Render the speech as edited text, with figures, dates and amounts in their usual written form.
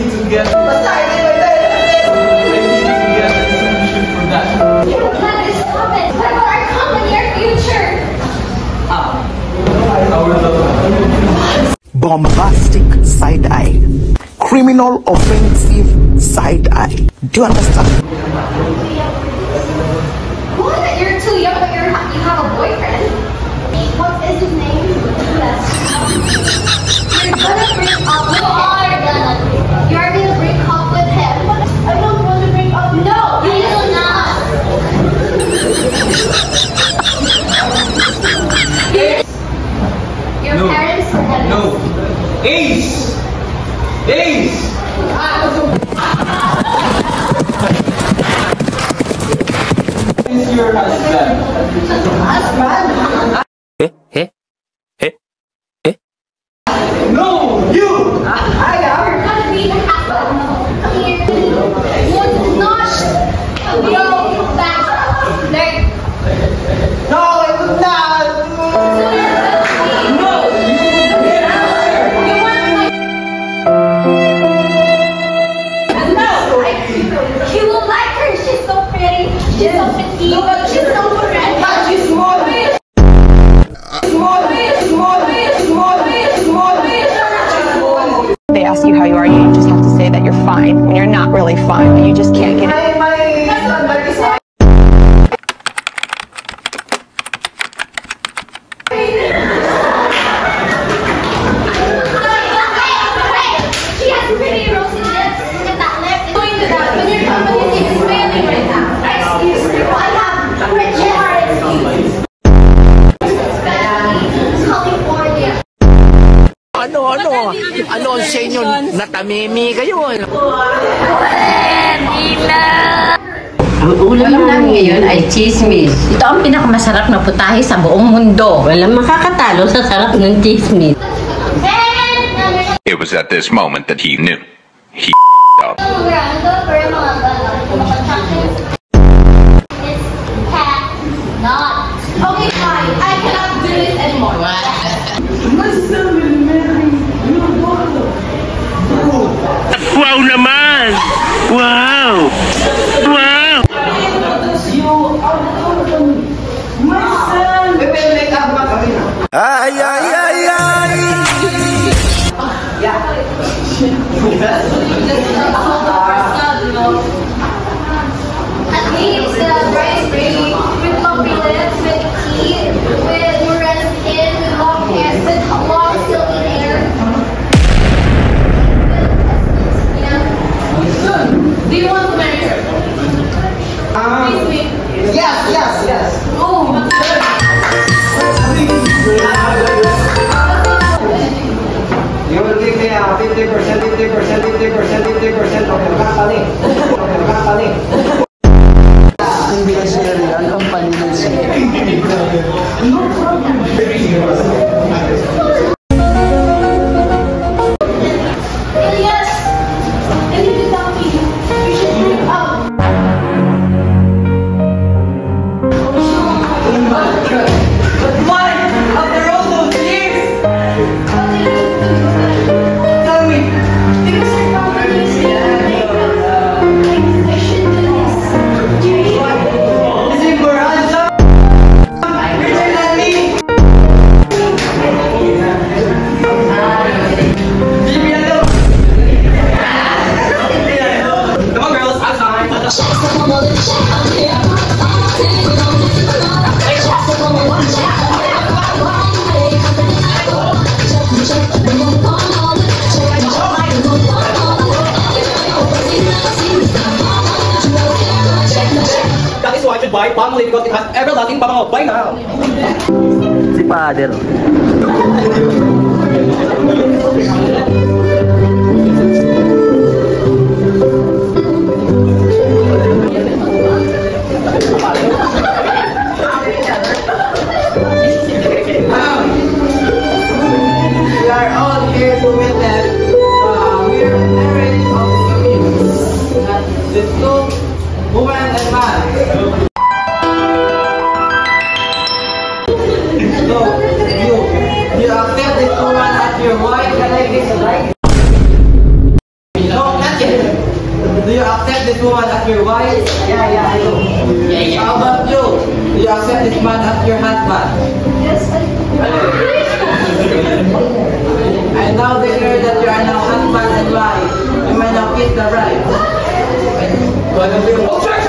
need to get. I need to get a solution for that. You don't let this happen. What about our company, our future? Bombastic side eye. Criminal offensive side eye. Do you understand? What? You're too young, but you have a boyfriend. What is his name? You're gonna break up with him. You're gonna break up with him. I don't want to break up. No, you will not. Your parents will have No. Ace! Ace! Is your husband? No! You! You're gonna be the husband. Here. Would not go back. There. No, it would not. You will like her. She's so pretty. She's so petite. She's so pretty. She's small. They ask you how you are, you just have to say that you're fine when you're not really fine, but you just can't get it. She has pretty rosy lips. Look at that lip. It's going to that. When your company is failing right now. Excuse me. I have rich heart excuse. California. Ano ang sa inyo? Natamimi kayo. Ang ulam namin ngayon ay chismis. Ito ang pinakamasarap na putahe sa buong mundo. Walang makakatalo sa sarap ng chismis. It was at this moment that he knew. He up. Okay, fine. I cannot do this anymore. Wow naman! Wow! Wow! Ay, ay, ay, ay! At least rice gravy with lumpy lips, with teeth, with red skin, with long hair, with long silky hair. Do you want to marry her? Please me. Yes. Oh, You will give me 50% of the company. Ang binasirian ang paninansin. Elias! If you tell me, you should move out. But why? After all those years? Tell me. Because our company is I should do this. Is it for handsome? Richer than me? Leave me alone. Come on, girls. I'm fine. That is why I should buy Palmolive because it has everlasting bango. Buy now. Si Father. We are all here to witness we are marriage of the two woman and man. So you accept this this woman as your wife? Yeah, I do. How about you? Do you accept this man as your husband? Yes, I I now declare that you are now husband and wife. You may now kiss the bride. Objection!